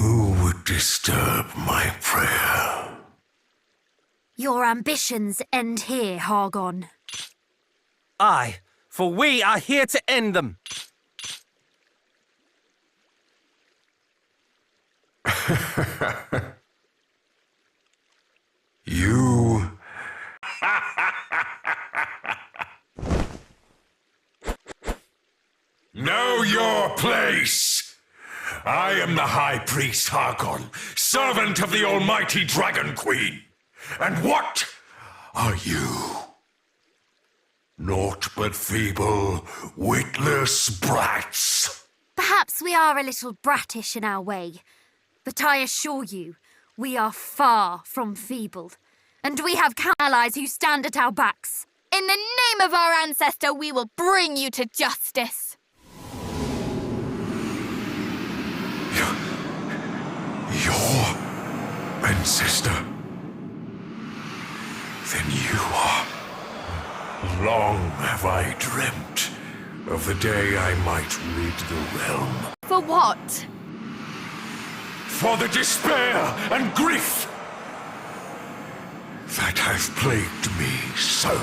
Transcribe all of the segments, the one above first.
Who would disturb my prayer? Your ambitions end here, Hargon. Aye, for we are here to end them. You... Know your place! I am the High Priest Hargon, servant of the almighty Dragon Queen. And what are you? Naught but feeble, witless brats. Perhaps we are a little brattish in our way, but I assure you, we are far from feeble, and we have allies who stand at our backs. In the name of our ancestor, we will bring you to justice. Your ancestor? Then you are. Long have I dreamt of the day I might rid the realm. For what? For the despair and grief that have plagued me so.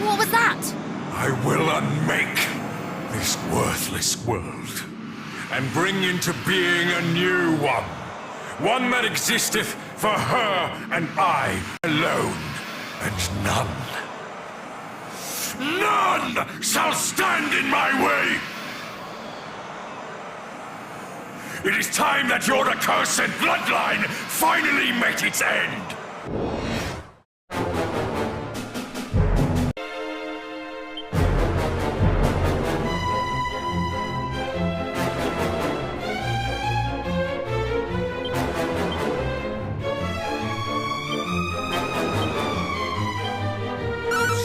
What was that? I will unmake this worthless world and bring into being a new one. One that existeth for her and I alone, and none shall stand in my way! It is time that your accursed bloodline finally met its end!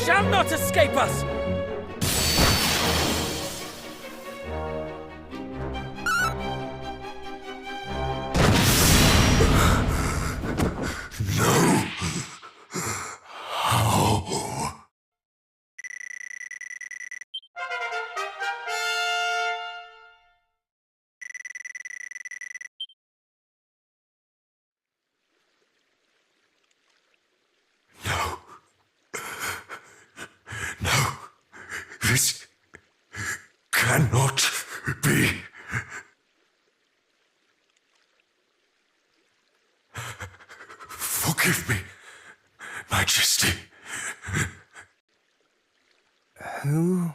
Shall not escape us! No. How? No. No. This cannot be. Forgive me, Majesty. Who?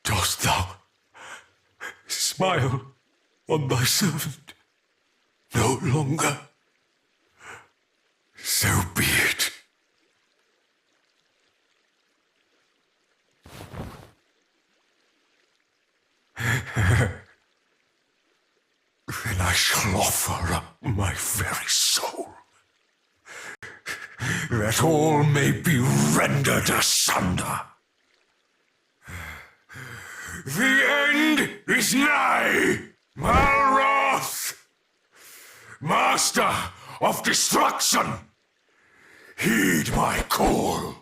Dost thou smile on thy servant no longer? So be it. Then I shall offer up my very soul, that all may be rendered asunder. The end is nigh, Malwrath! Master of destruction, heed my call.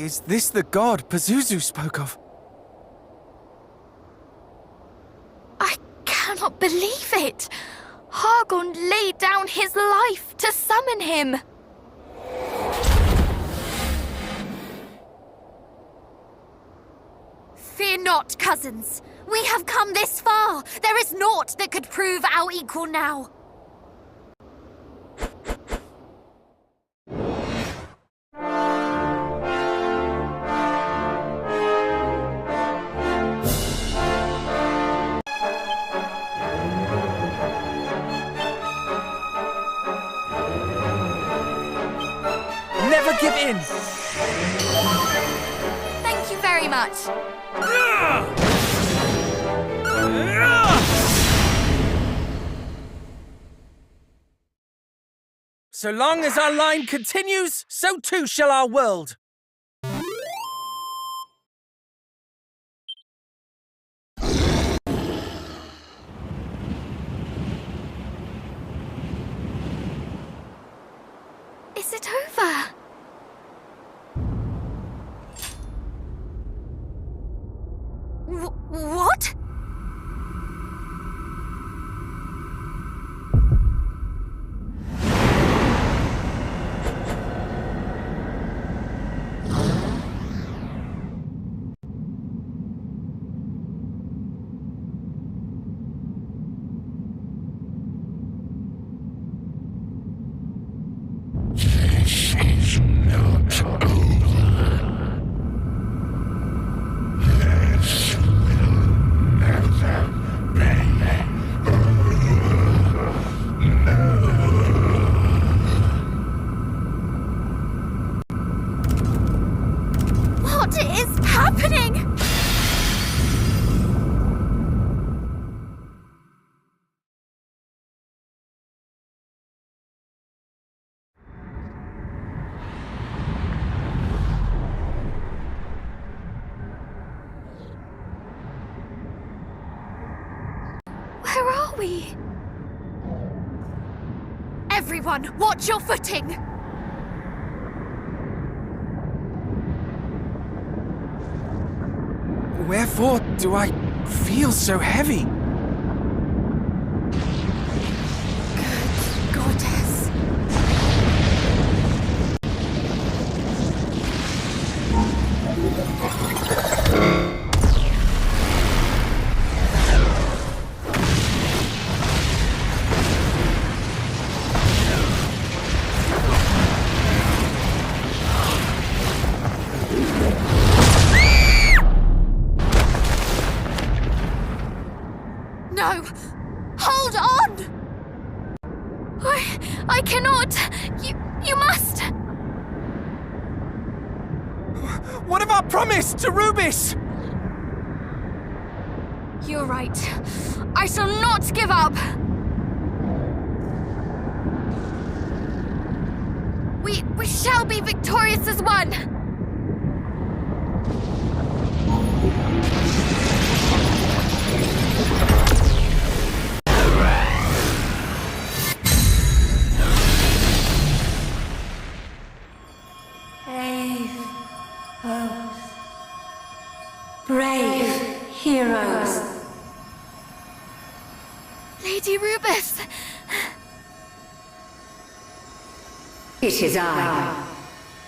Is this the god Pazuzu spoke of? I cannot believe it! Hargon laid down his life to summon him! Fear not, cousins. We have come this far. There is naught that could prove our equal now. Never give in! Thank you very much. So long as our line continues, so too shall our world. Is it over? What? This is not over. This will never be over. What is happening? Where are we? Everyone, watch your footing! Wherefore do I feel so heavy? Good goddess. No! Hold on! I cannot! You must! What of our promise to Rubis? You're right. I shall not give up! We shall be victorious as one! Brave heroes. Lady Rubis! It is I.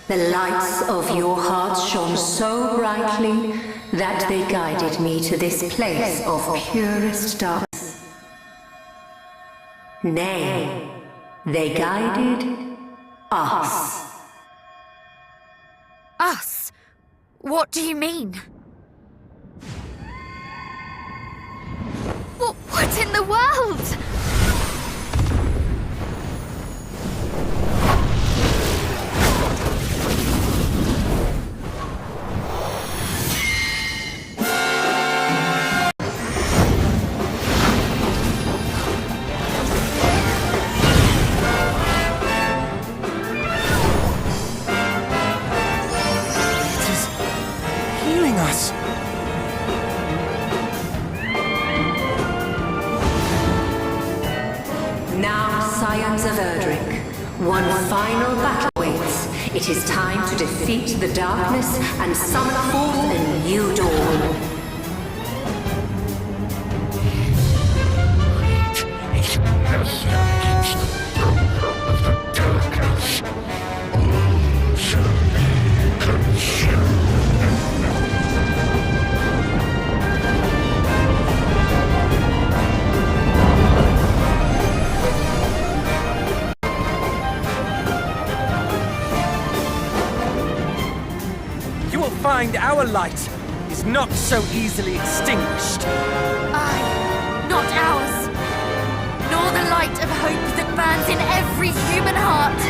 The lights of your hearts shone so brightly that they guided me to this place of purest darkness. Nay, they guided us. Us? What do you mean? What in the world? It is healing us. Now, scions of Erdrick, one final battle waits. It is time to defeat the darkness and summon forth a new dawn. You will find our light is not so easily extinguished. Aye, not ours. Nor the light of hope that burns in every human heart.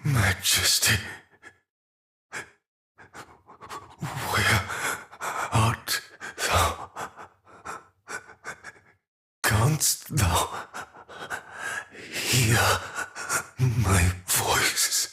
Majesty, where art thou? Canst thou hear my voice?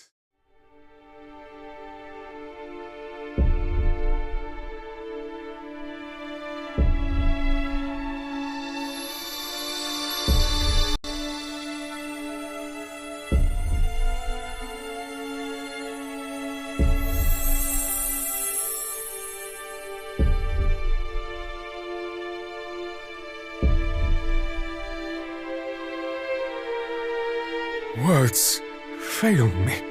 Words fail me.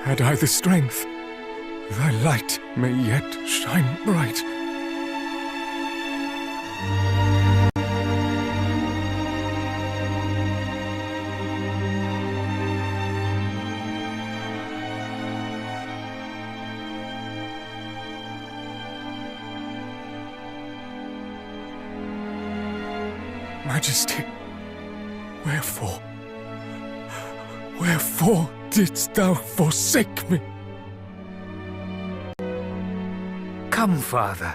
Had I the strength, thy light may yet shine bright. Majesty, wherefore? Wherefore didst thou forsake me? Come, Father.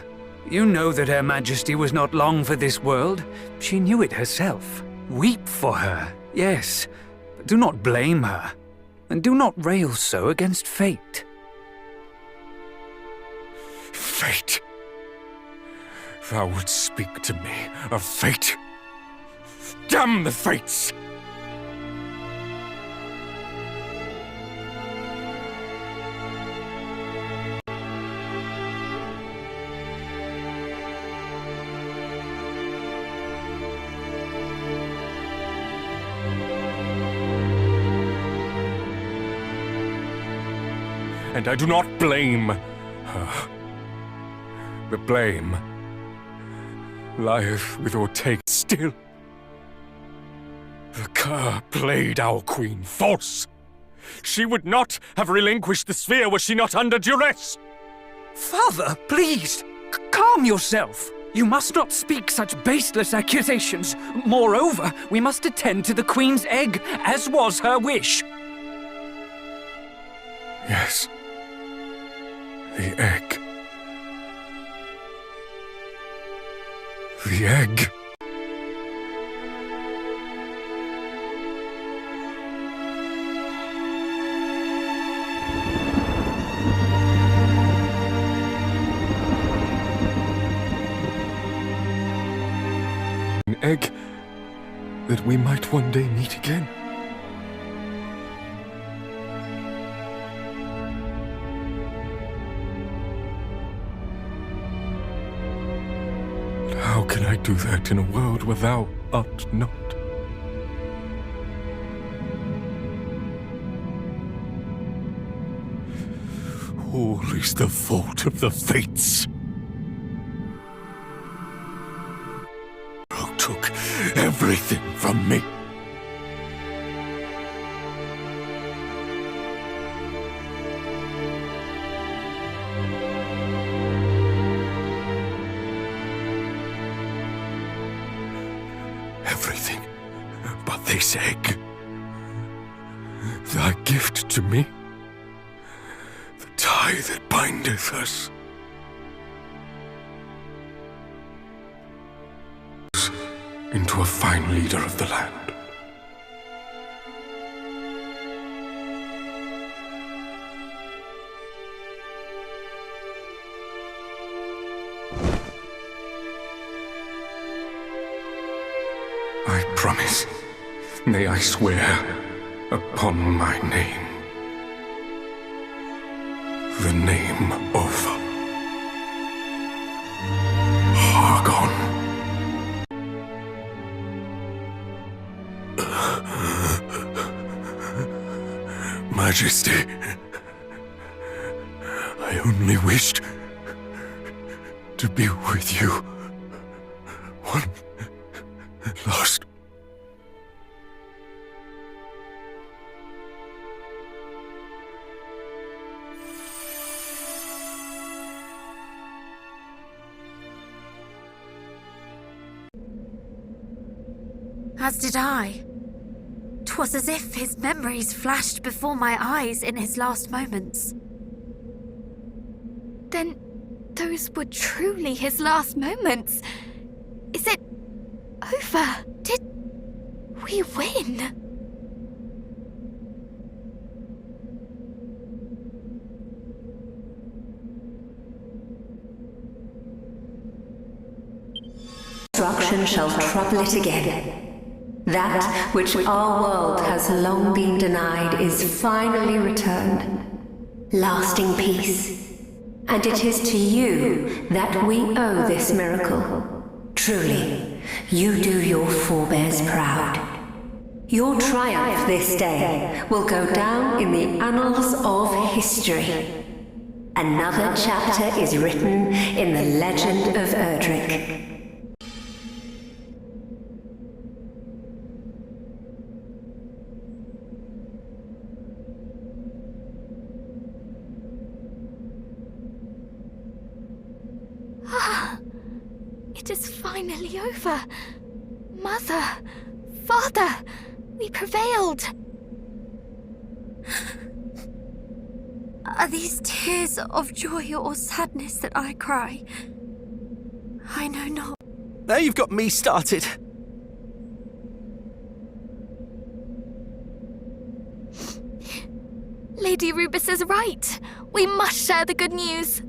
You know that Her Majesty was not long for this world. She knew it herself. Weep for her, yes, but do not blame her. And do not rail so against fate. Fate? Thou wouldst speak to me of fate? Damn the fates! And I do not blame her. The blame lieth with Ortega still. The cur played our queen false. She would not have relinquished the sphere were she not under duress. Father, please, calm yourself. You must not speak such baseless accusations. Moreover, we must attend to the Queen's egg, as was her wish. Yes. The egg. The egg. An egg that we might one day meet again. How can I do that in a world where thou art not? All is the fault of the fates. Who took everything from me? Everything but this egg. Thy gift to me. The tie that bindeth us. Into a fine leader of the land. I promise, nay, I swear, upon my name. The name of Hargon. Majesty, I only wished to be with you one last. As did I. 'Twas as if his memories flashed before my eyes in his last moments. Then those were truly his last moments. Is it over? Did we win? Destruction shall trouble it again. That which our world has long been denied is finally returned. Lasting peace. And it is to you that we owe this miracle. Truly, you do your forebears proud. Your triumph this day will go down in the annals of history. Another chapter is written in the legend of Erdrick. It is finally over. Mother, Father, we prevailed. Are these tears of joy or sadness that I cry? I know not. Now you've got me started. Lady Rubus is right. We must share the good news.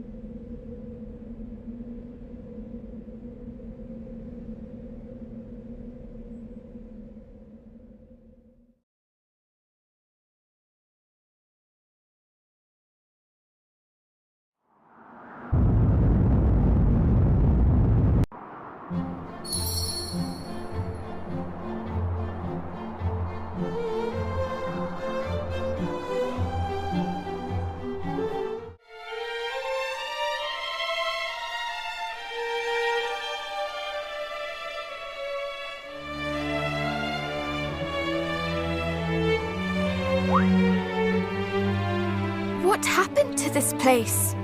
What happened to this place?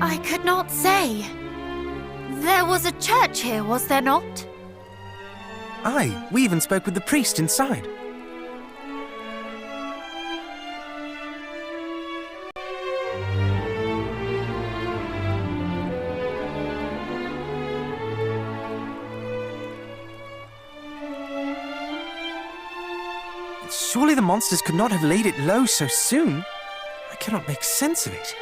I could not say. There was a church here, was there not? Aye, we even spoke with the priest inside. Surely the monsters could not have laid it low so soon. I cannot make sense of it.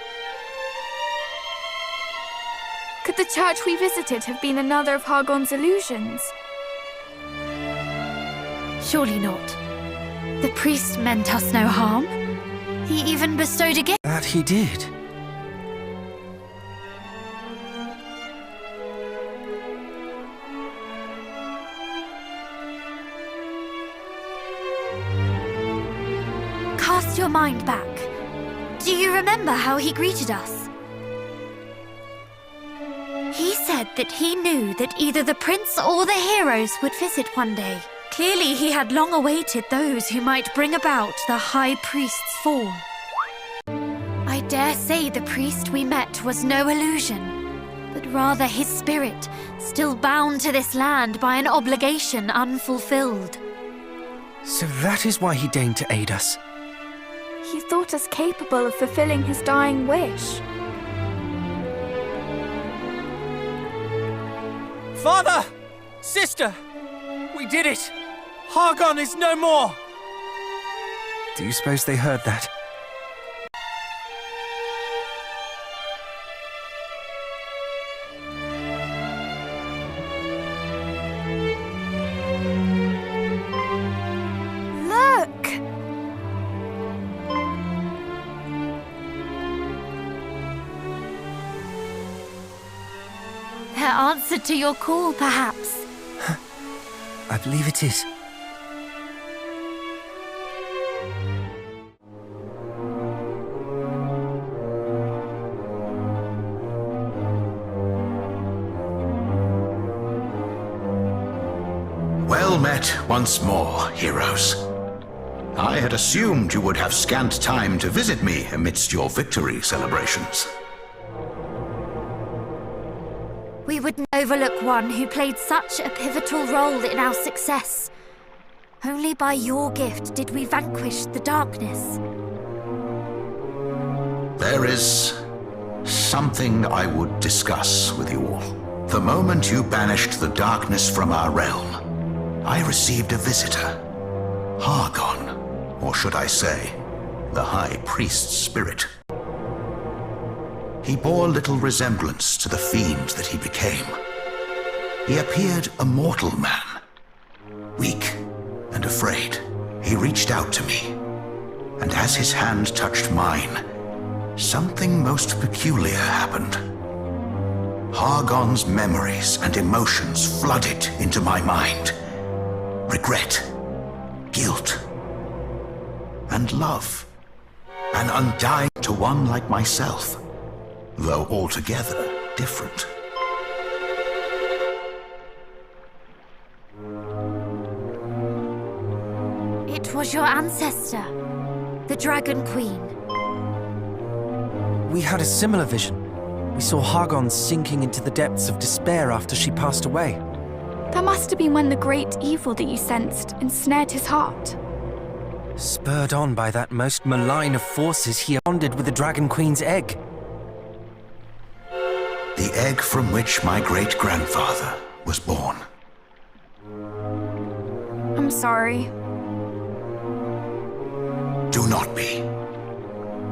Could the church we visited have been another of Hargon's illusions? Surely not. The priest meant us no harm. He even bestowed a gift. That he did. Cast your mind back. Do you remember how he greeted us? He said that he knew that either the prince or the heroes would visit one day. Clearly he had long awaited those who might bring about the High Priest's fall. I dare say the priest we met was no illusion, but rather his spirit, still bound to this land by an obligation unfulfilled. So that is why he deigned to aid us. He thought us capable of fulfilling his dying wish. Father! Sister! We did it! Hargon is no more! Do you suppose they heard that? Look! Their answer to your call, perhaps. I believe it is. Well met once more, heroes. I had assumed you would have scant time to visit me amidst your victory celebrations. We wouldn't overlook one who played such a pivotal role in our success. Only by your gift did we vanquish the darkness. There is something I would discuss with you all. The moment you banished the darkness from our realm, I received a visitor. Hargon, or should I say, the High Priest's spirit. He bore little resemblance to the fiend that he became. He appeared a mortal man, weak and afraid. He reached out to me, and as his hand touched mine, something most peculiar happened. Hargon's memories and emotions flooded into my mind. Regret, guilt, and love. An undying to one like myself, though altogether different. It was your ancestor, the Dragon Queen. We had a similar vision. We saw Hargon sinking into the depths of despair after she passed away. That must have been when the great evil that you sensed ensnared his heart. Spurred on by that most malign of forces, he bonded with the Dragon Queen's egg. The egg from which my great-grandfather was born. I'm sorry. Do not be.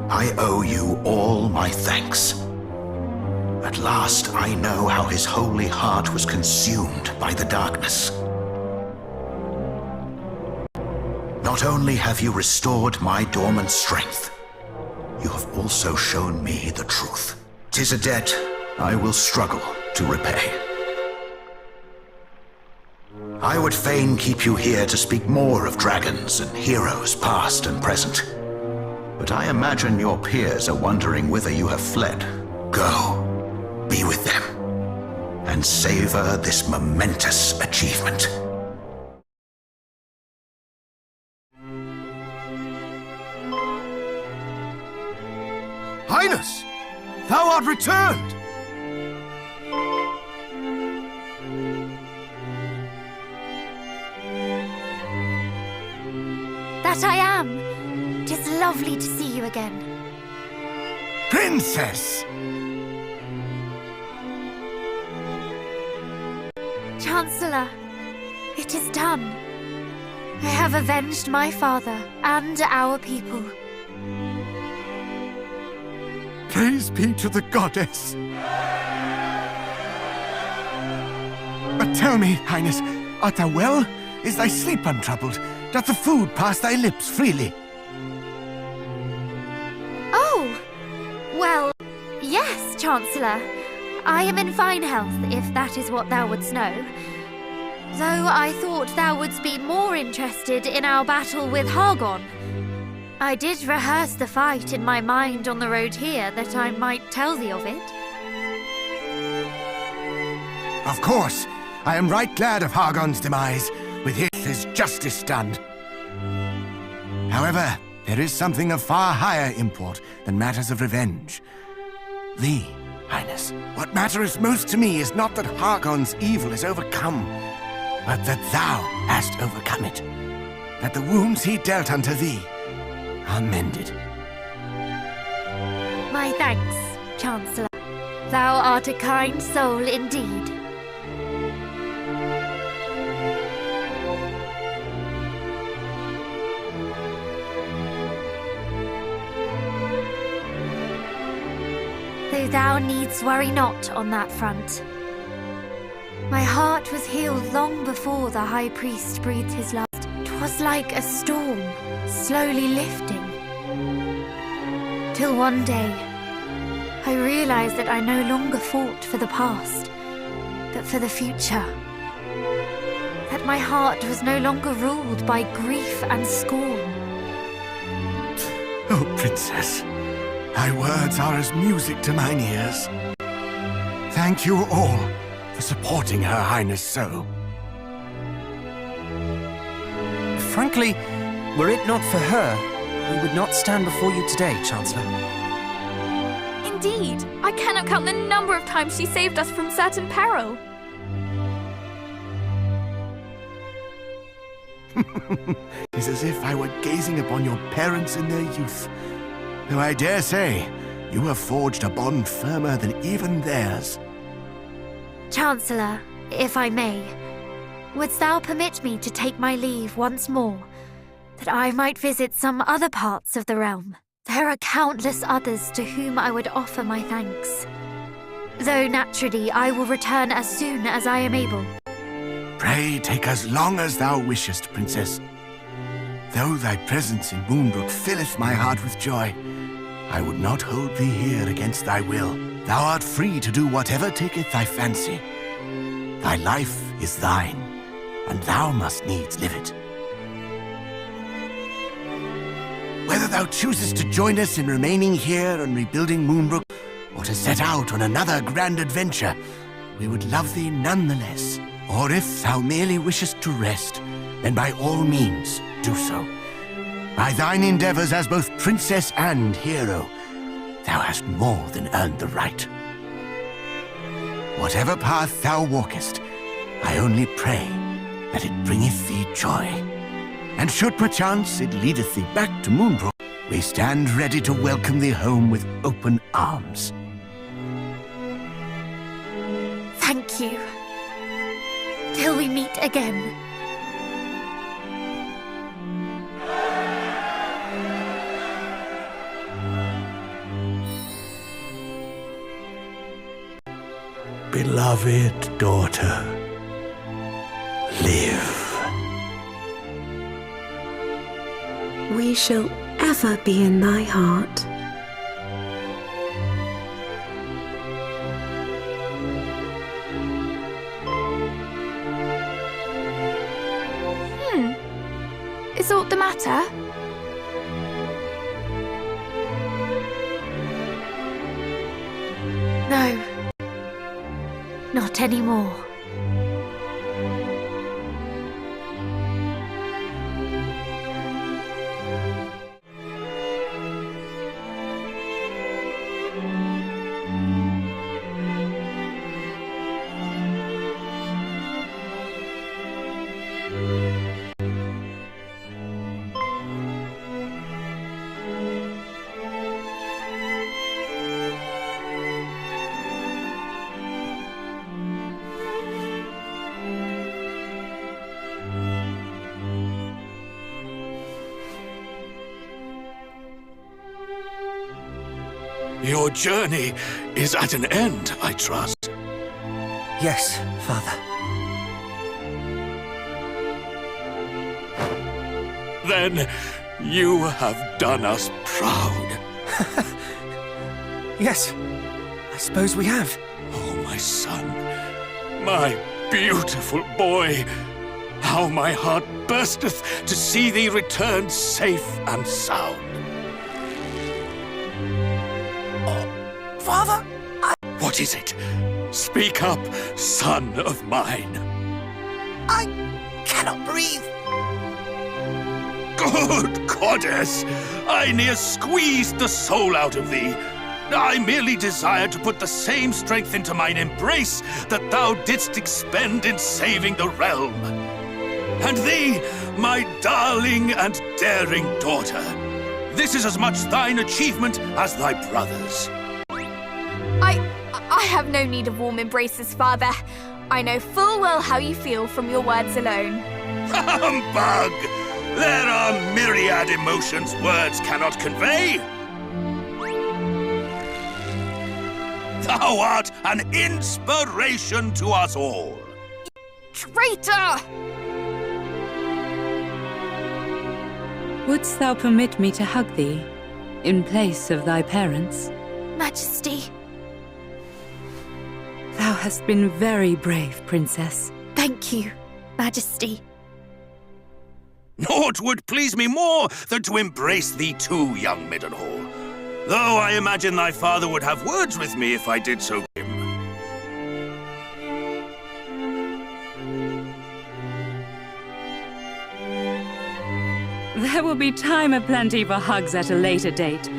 I owe you all my thanks. At last I know how his holy heart was consumed by the darkness. Not only have you restored my dormant strength, you have also shown me the truth. 'Tis a debt I will struggle to repay. I would fain keep you here to speak more of dragons and heroes past and present. But I imagine your peers are wondering whither you have fled. Go, be with them, and savor this momentous achievement. Highness, thou art returned! That I am. 'Tis lovely to see you again. Princess! Chancellor, it is done. I have avenged my father and our people. Praise be to the goddess. But tell me, Highness, art thou well? Is thy sleep untroubled? Doth the food pass thy lips freely? Oh, well, yes, Chancellor. I am in fine health, if that is what thou wouldst know. Though I thought thou wouldst be more interested in our battle with Hargon. I did rehearse the fight in my mind on the road here, that I might tell thee of it. Of course, I am right glad of Hargon's demise. With his justice done. However, there is something of far higher import than matters of revenge. Thee, Highness, what mattereth most to me is not that Hargon's evil is overcome, but that thou hast overcome it. That the wounds he dealt unto thee are mended. My thanks, Chancellor. Thou art a kind soul indeed. Though thou needst worry not on that front. My heart was healed long before the High Priest breathed his last. 'Twas like a storm, slowly lifting. Till one day, I realized that I no longer fought for the past, but for the future. That my heart was no longer ruled by grief and scorn. Oh, Princess, thy words are as music to mine ears. Thank you all for supporting Her Highness so. Frankly, were it not for her, we would not stand before you today, Chancellor. Indeed, I cannot count the number of times she saved us from certain peril. It's as if I were gazing upon your parents in their youth. Though I dare say, you have forged a bond firmer than even theirs. Chancellor, if I may, wouldst thou permit me to take my leave once more, that I might visit some other parts of the realm? There are countless others to whom I would offer my thanks. Though naturally I will return as soon as I am able. Pray take as long as thou wishest, Princess. Though thy presence in Moonbrook filleth my heart with joy, I would not hold thee here against thy will. Thou art free to do whatever taketh thy fancy. Thy life is thine, and thou must needs live it. Whether thou choosest to join us in remaining here and rebuilding Moonbrook, or to set out on another grand adventure, we would love thee nonetheless. Or if thou merely wishest to rest, then by all means do so. By thine endeavors as both princess and hero, thou hast more than earned the right. Whatever path thou walkest, I only pray that it bringeth thee joy. And should perchance it leadeth thee back to Moonbrook, we stand ready to welcome thee home with open arms. Thank you. Till we meet again. Beloved daughter, live. We shall ever be in thy heart. Is aught the matter? No. Not anymore. Your journey is at an end, I trust. Yes, Father. Then you have done us proud. Yes, I suppose we have. Oh, my son, my beautiful boy, how my heart bursteth to see thee return safe and sound. Father? What is it? Speak up, son of mine. I cannot breathe. Good goddess! I near squeezed the soul out of thee. I merely desired to put the same strength into mine embrace that thou didst expend in saving the realm. And thee, my darling and daring daughter, this is as much thine achievement as thy brother's. I have no need of warm embraces, Father. I know full well how you feel from your words alone. Humbug! There are myriad emotions words cannot convey. Thou art an inspiration to us all. Traitor! Wouldst thou permit me to hug thee, in place of thy parents? Majesty, Thou hast been very brave, Princess. thank you, Majesty. Naught would please me more than to embrace thee too, young Middenhall. Though I imagine thy father would have words with me if I did so. There will be time aplenty for hugs at a later date.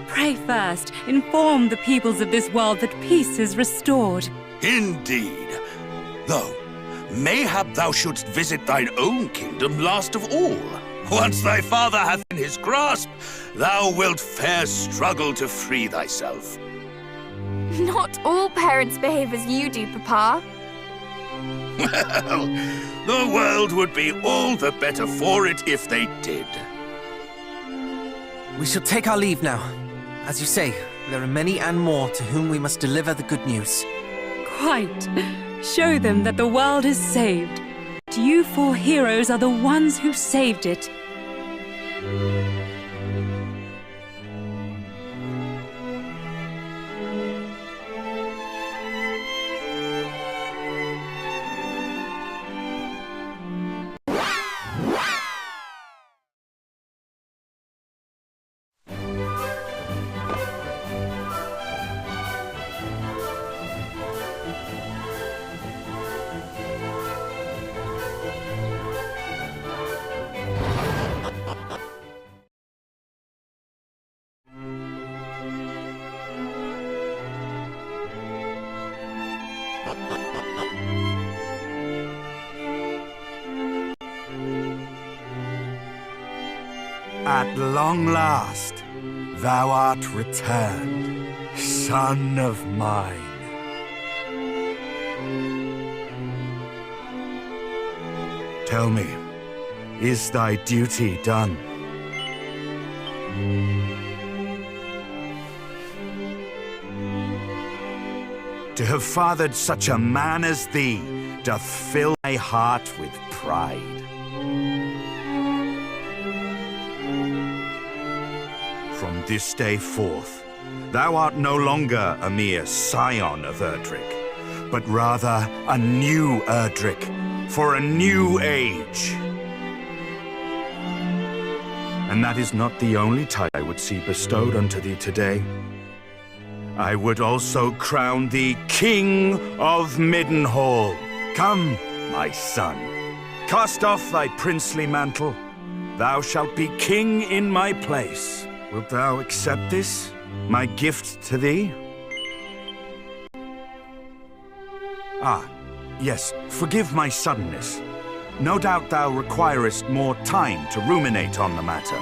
Pray first, inform the peoples of this world that peace is restored. Indeed. Though, mayhap thou shouldst visit thine own kingdom last of all. Once thy father hath in his grasp, thou wilt fair struggle to free thyself. Not all parents behave as you do, Papa. Well, the world would be all the better for it if they did. We shall take our leave now. As you say, there are many and more to whom we must deliver the good news. Quite. Show them that the world is saved. You four heroes are the ones who saved it. At long last, thou art returned, son of mine. Tell me, is thy duty done? To have fathered such a man as thee doth fill my heart with pride. From this day forth, thou art no longer a mere scion of Erdrick, but rather a new Erdrick for a new age. And that is not the only title I would see bestowed unto thee today. I would also crown thee King of Middenhall. Come, my son, cast off thy princely mantle. Thou shalt be king in my place. Wilt thou accept this, my gift to thee? Ah, yes, forgive my suddenness. No doubt thou requirest more time to ruminate on the matter.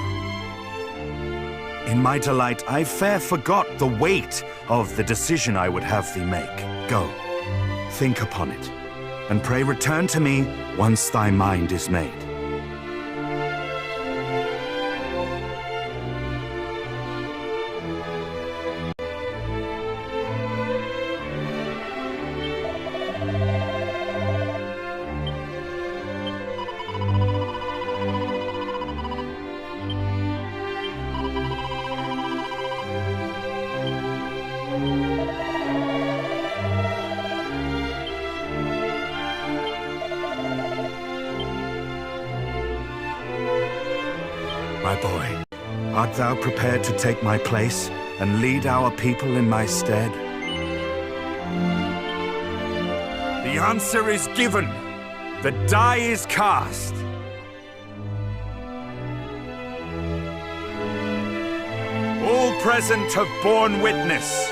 In my delight, I fair forgot the weight of the decision I would have thee make. Go, think upon it, and pray return to me once thy mind is made. My boy, art thou prepared to take my place and lead our people in my stead? The answer is given. The die is cast. All present have borne witness.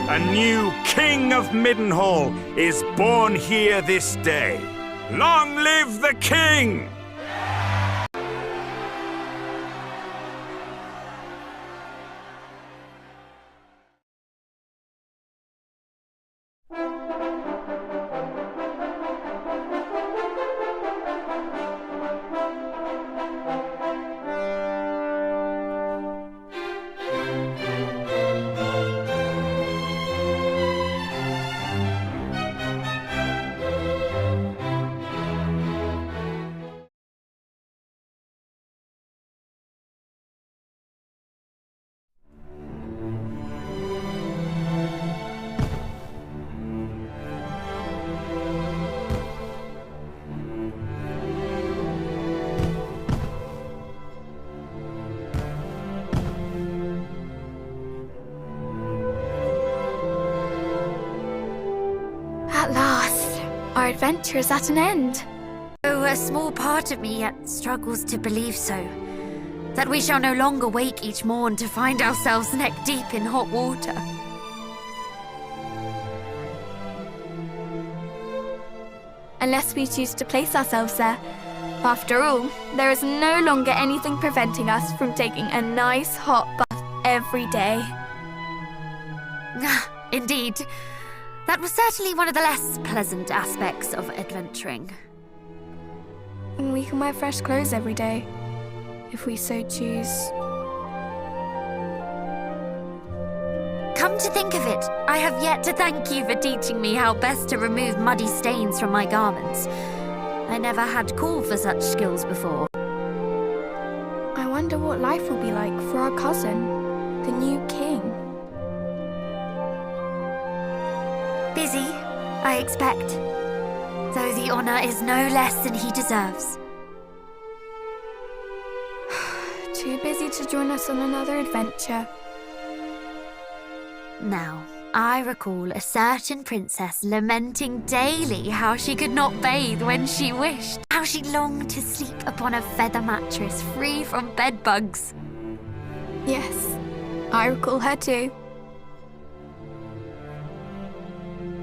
A new King of Middenhall is born here this day. Long live the King! At last, our adventure is at an end. Oh, a small part of me yet struggles to believe so. That we shall no longer wake each morn to find ourselves neck deep in hot water. Unless we choose to place ourselves there. After all, there is no longer anything preventing us from taking a nice hot bath every day. Indeed. That was certainly one of the less pleasant aspects of adventuring. We can wear fresh clothes every day, if we so choose. Come to think of it, I have yet to thank you for teaching me how best to remove muddy stains from my garments. I never had call for such skills before. I wonder what life will be like for our cousin, the new king. Busy, I expect. Though the honor is no less than he deserves. Too busy to join us on another adventure. Now, I recall a certain princess lamenting daily how she could not bathe when she wished. How she longed to sleep upon a feather mattress free from bedbugs. Yes, I recall her too.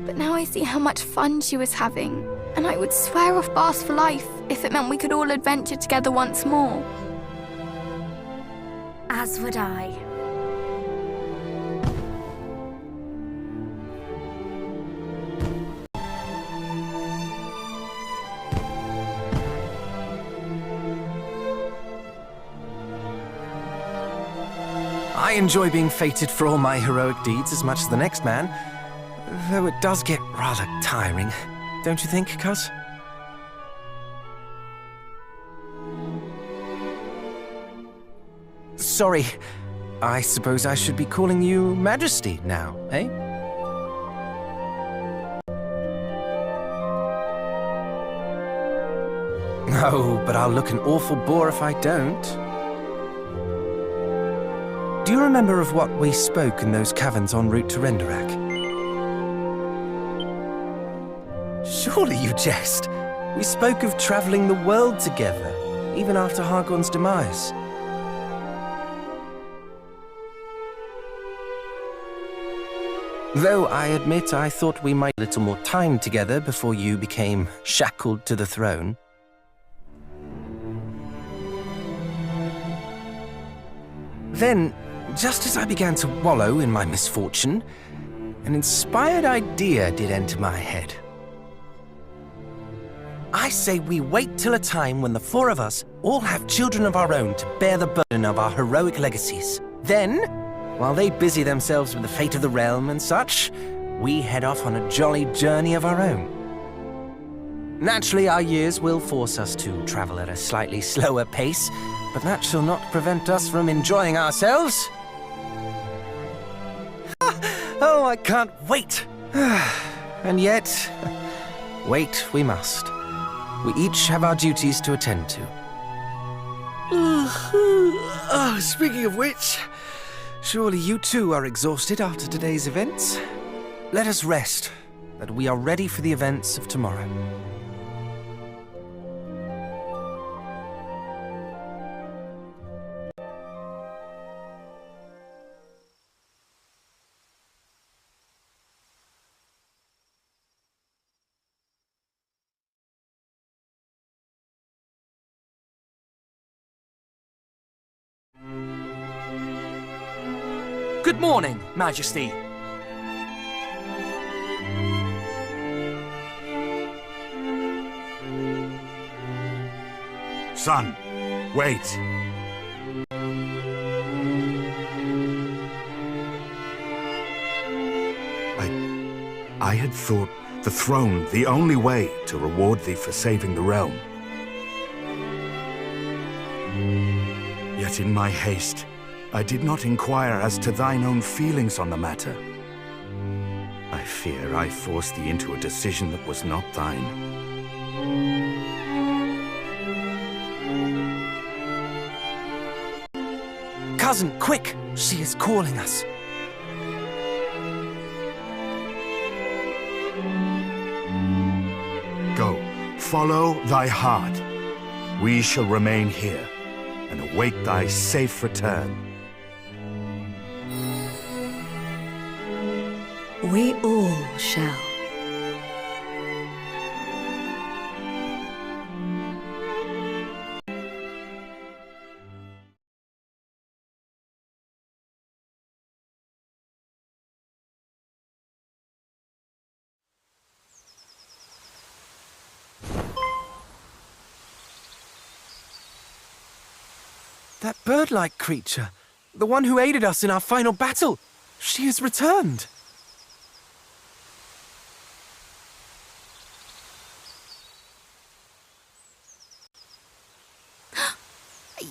But now I see how much fun she was having, and I would swear off baths for life if it meant we could all adventure together once more. As would I. I enjoy being fated for all my heroic deeds as much as the next man, though it does get rather tiring, don't you think, cuz? Sorry, I suppose I should be calling you Majesty now, eh? Oh, but I'll look an awful bore if I don't. Do you remember of what we spoke in those caverns en route to Renderak? Surely you jest. We spoke of traveling the world together, even after Hargon's demise. Though I admit I thought we might have a little more time together before you became shackled to the throne. Then, just as I began to wallow in my misfortune, an inspired idea did enter my head. I say we wait till a time when the four of us all have children of our own to bear the burden of our heroic legacies. Then, while they busy themselves with the fate of the realm and such, we head off on a jolly journey of our own. Naturally, our years will force us to travel at a slightly slower pace, but that shall not prevent us from enjoying ourselves. Oh, I can't wait! And yet, wait we must. We each have our duties to attend to. Speaking of which, surely you too are exhausted after today's events? Let us rest, that we are ready for the events of tomorrow. Good morning, Majesty. Son, wait. I had thought the throne the only way to reward thee for saving the realm. Yet in my haste, I did not inquire as to thine own feelings on the matter. I fear I forced thee into a decision that was not thine. Cousin, quick! She is calling us. Go, follow thy heart. We shall remain here and await thy safe return. We all shall. That bird-like creature, the one who aided us in our final battle, she has returned.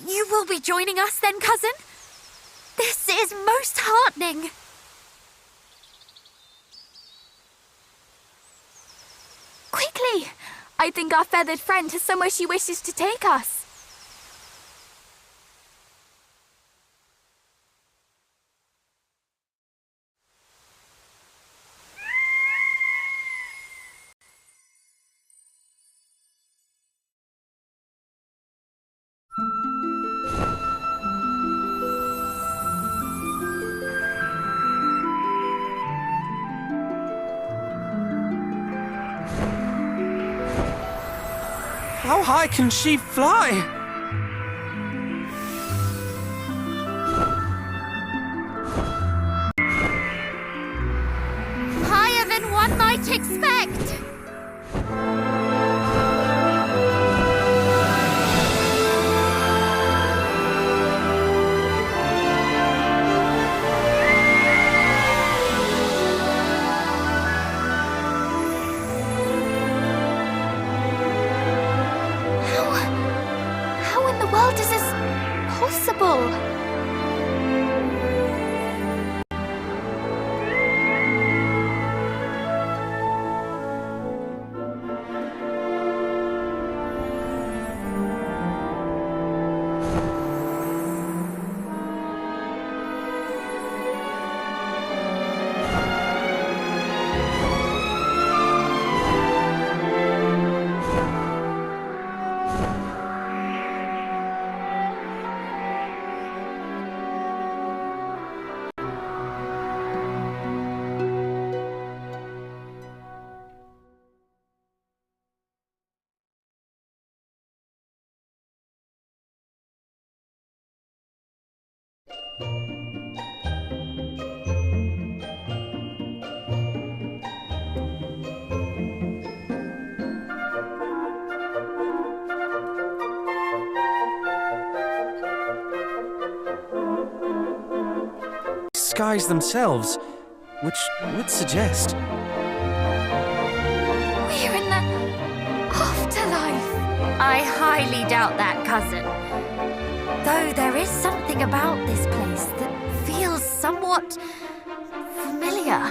You will be joining us then, cousin? This is most heartening. Quickly! I think our feathered friend has somewhere she wishes to take us. How high can she fly? possible? Skies themselves, which would suggest... We're in the afterlife. I highly doubt that, cousin. Though there is something about this place that feels somewhat familiar.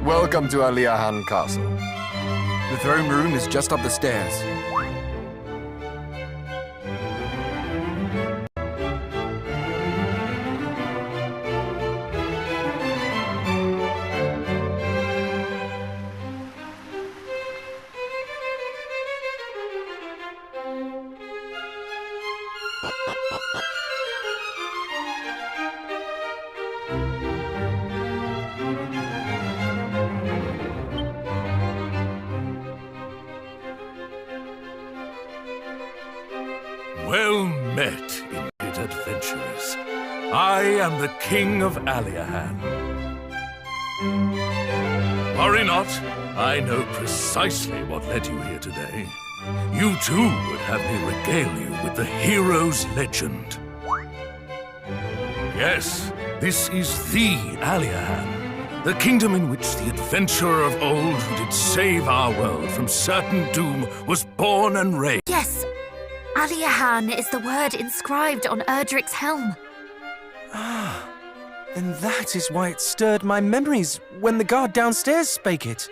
Welcome to Aliahan Castle. The throne room is just up the stairs. Well met, indeed, adventurers. I am the King of Aliahan. Worry not, I know precisely what led you here today. You too would have me regale you with the hero's legend. Yes, this is the Aliahan, the kingdom in which the adventurer of old who did save our world from certain doom was born and raised. Yes, Aliahan is the word inscribed on Erdrick's helm. Ah, then that is why it stirred my memories when the guard downstairs spake it.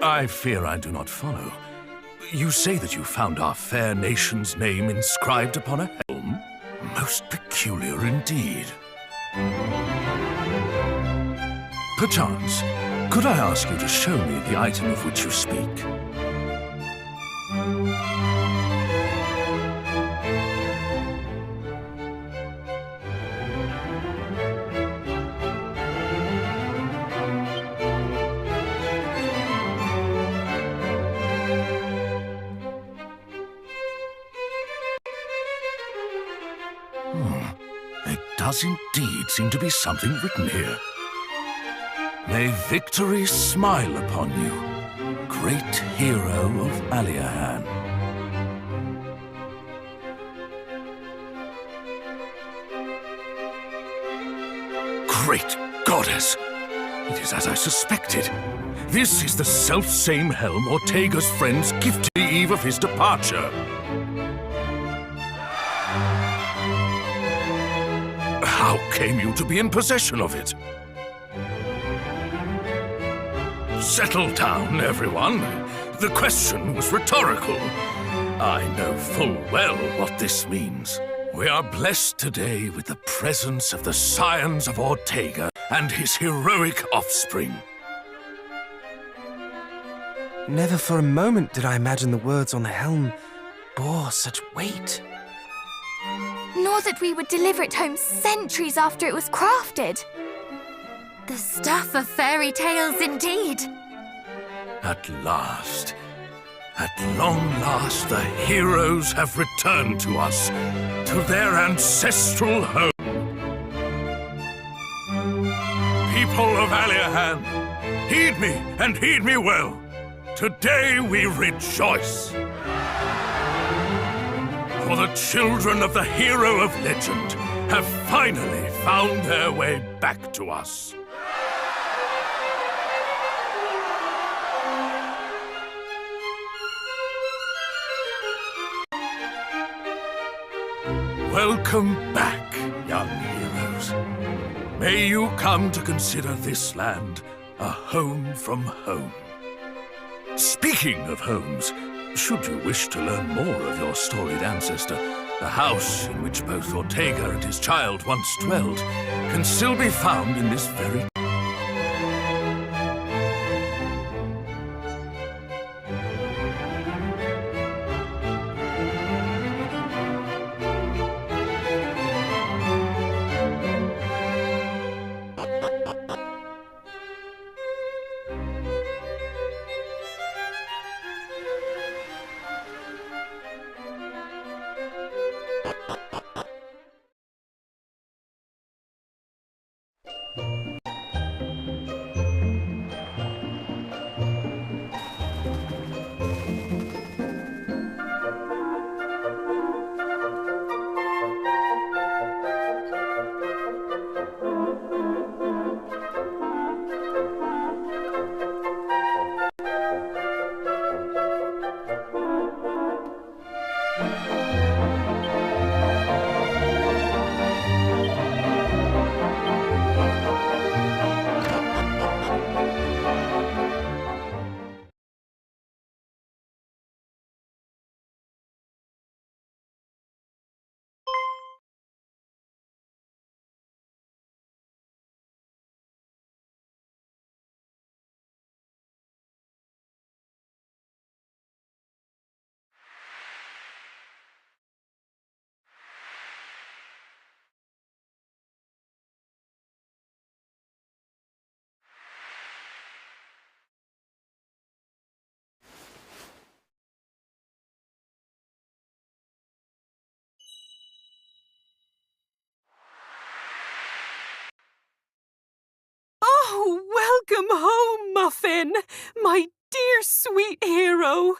I fear I do not follow. You say that you found our fair nation's name inscribed upon a helm? Most peculiar indeed. Perchance, could I ask you to show me the item of which you speak? There does indeed seem to be something written here. May victory smile upon you, great hero of Aliahan. Great goddess! It is as I suspected. This is the self-same helm Ortega's friends gifted the eve of his departure. How came you to be in possession of it? Settle down, everyone. The question was rhetorical. I know full well what this means. We are blessed today with the presence of the scions of Ortega and his heroic offspring. Never for a moment did I imagine the words on the helm bore such weight. Nor that we would deliver it home centuries after it was crafted. The stuff of fairy tales indeed. At long last, the heroes have returned to us, to their ancestral home. People of Aliahan, heed me and heed me well. Today we rejoice. For the children of the hero of legend have finally found their way back to us. Welcome back, young heroes. May you come to consider this land a home from home. Speaking of homes, should you wish to learn more of your storied ancestor, the house in which both Ortega and his child once dwelled can still be found in this very... Welcome home, Muffin! My dear sweet hero!